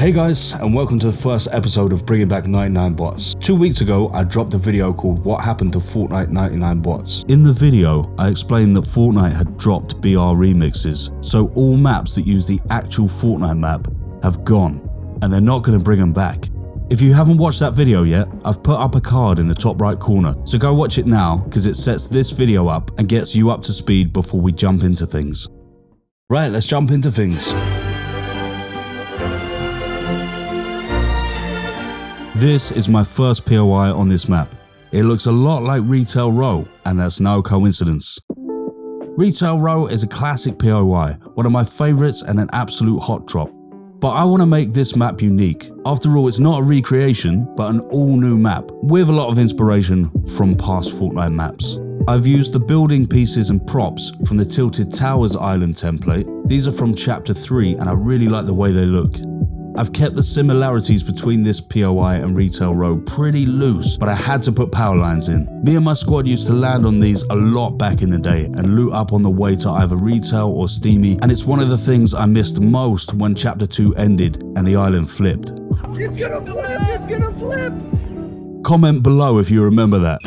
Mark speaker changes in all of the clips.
Speaker 1: Hey guys, and welcome to the first episode of Bringing Back 99 Bots. 2 weeks ago, I dropped a video called What Happened to Fortnite 99 Bots. In the video, I explained that Fortnite had dropped BR remixes, so all maps that use the actual Fortnite map have gone, and they're not going to bring them back. If you haven't watched that video yet, I've put up a card in the top right corner, so go watch it now because it sets this video up and gets you up to speed before we jump into things. Right, let's jump into things. This is my first POI on this map. It looks a lot like Retail Row, and that's no coincidence. Retail Row is a classic POI, one of my favourites and an absolute hot drop. But I want to make this map unique. After all, it's not a recreation, but an all-new map, with a lot of inspiration from past Fortnite maps. I've used the building pieces and props from the Tilted Towers Island template. These are from Chapter 3, and I really like the way they look. I've kept the similarities between this POI and Retail Row pretty loose, but I had to put power lines in. Me and my squad used to land on these a lot back in the day and loot up on the way to either Retail or Steamy, and it's one of the things I missed most when Chapter 2 ended and the island flipped.
Speaker 2: It's gonna flip! It's gonna flip!
Speaker 1: Comment below if you remember that.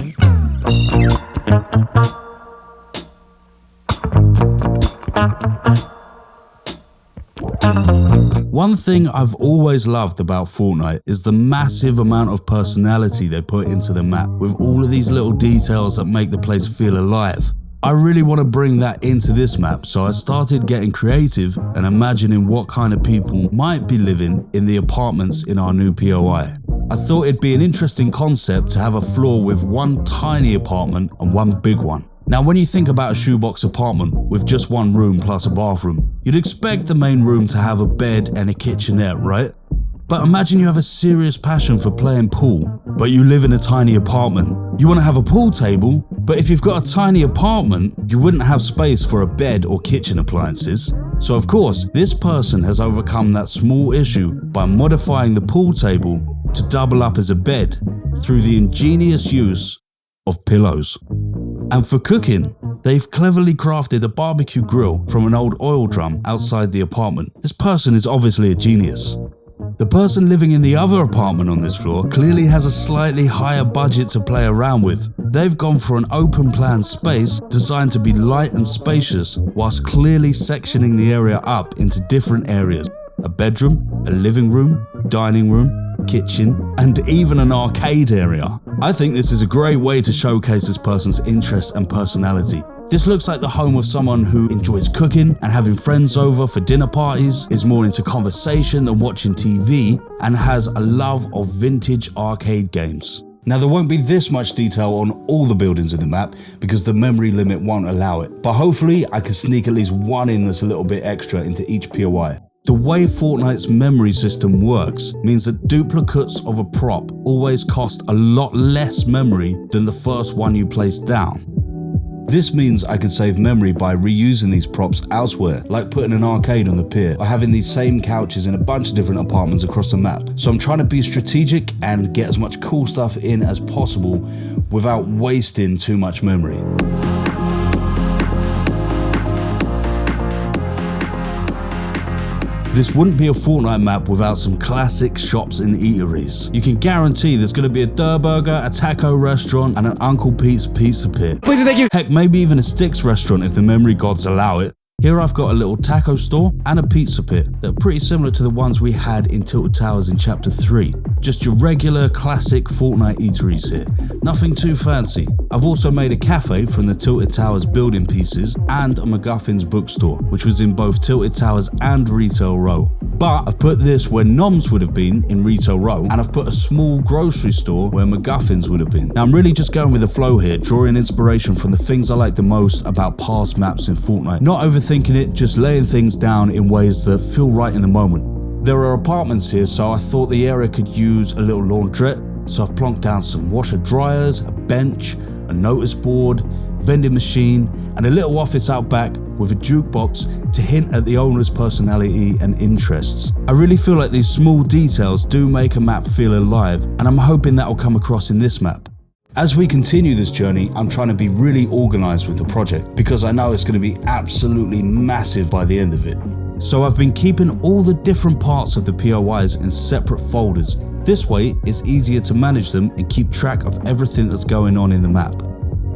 Speaker 1: One thing I've always loved about Fortnite is the massive amount of personality they put into the map, with all of these little details that make the place feel alive. I really want to bring that into this map, so I started getting creative and imagining what kind of people might be living in the apartments in our new POI. I thought it'd be an interesting concept to have a floor with one tiny apartment and one big one. Now, when you think about a shoebox apartment with just one room plus a bathroom, you'd expect the main room to have a bed and a kitchenette, right? But imagine you have a serious passion for playing pool, but you live in a tiny apartment. You want to have a pool table, but if you've got a tiny apartment, you wouldn't have space for a bed or kitchen appliances. So of course, this person has overcome that small issue by modifying the pool table to double up as a bed through the ingenious use of pillows. And for cooking, they've cleverly crafted a barbecue grill from an old oil drum outside the apartment. This person is obviously a genius. The person living in the other apartment on this floor clearly has a slightly higher budget to play around with. They've gone for an open plan space designed to be light and spacious, whilst clearly sectioning the area up into different areas. A bedroom, a living room, dining room, kitchen, and even an arcade area. I think this is a great way to showcase this person's interests and personality. This looks like the home of someone who enjoys cooking and having friends over for dinner parties, is more into conversation than watching TV, and has a love of vintage arcade games. Now, there won't be this much detail on all the buildings in the map because the memory limit won't allow it, but hopefully I can sneak at least one in that's a little bit extra into each POI. The way Fortnite's memory system works means that duplicates of a prop always cost a lot less memory than the first one you place down. This means I can save memory by reusing these props elsewhere, like putting an arcade on the pier, or having these same couches in a bunch of different apartments across the map. So I'm trying to be strategic and get as much cool stuff in as possible without wasting too much memory. This wouldn't be a Fortnite map without some classic shops and eateries. You can guarantee there's going to be a Durr Burger, a taco restaurant, and an Uncle Pete's Pizza Pit.
Speaker 2: Please and thank you.
Speaker 1: Heck, maybe even a Sticks restaurant if the memory gods allow it. Here I've got a little taco store and a pizza pit that are pretty similar to the ones we had in Tilted Towers in Chapter 3. Just your regular classic Fortnite eateries here, nothing too fancy. I've also made a cafe from the Tilted Towers building pieces and a MacGuffin's bookstore, which was in both Tilted Towers and Retail Row. But I've put this where Noms would have been in Retail Row, and I've put a small grocery store where MacGuffin's would have been. Now I'm really just going with the flow here, drawing inspiration from the things I like the most about past maps in Fortnite. Not overthinking it, just laying things down in ways that feel right in the moment. There are apartments here, so I thought the area could use a little laundrette, so I've plonked down some washer dryers, a bench, a notice board, vending machine, and a little office out back with a jukebox to hint at the owner's personality and interests. I really feel like these small details do make a map feel alive, and I'm hoping that will come across in this map. As we continue this journey, I'm trying to be really organized with the project because I know it's going to be absolutely massive by the end of it. So I've been keeping all the different parts of the POIs in separate folders. This way, it's easier to manage them and keep track of everything that's going on in the map.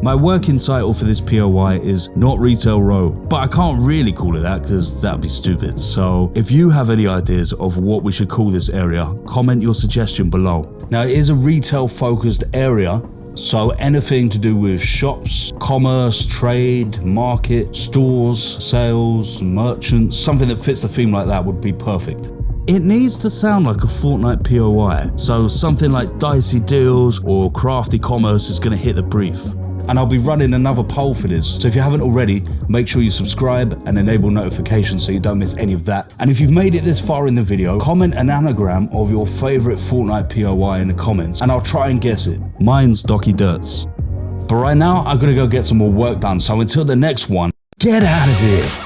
Speaker 1: My working title for this POI is Not Retail Row, but I can't really call it that because that'd be stupid. So if you have any ideas of what we should call this area, comment your suggestion below. Now it is a retail focused area, so anything to do with shops, commerce, trade, market, stores, sales, merchants, something that fits the theme like that would be perfect. It needs to sound like a Fortnite POI, so something like dicey deals or crafty commerce is going to hit the brief. And I'll be running another poll for this, so if you haven't already, make sure you subscribe and enable notifications so you don't miss any of that. And if you've made it this far in the video, comment an anagram of your favourite Fortnite POI in the comments and I'll try and guess it. Mine's Docky Dirts. But right now, I'm gonna go get some more work done, so until the next one, get out of here!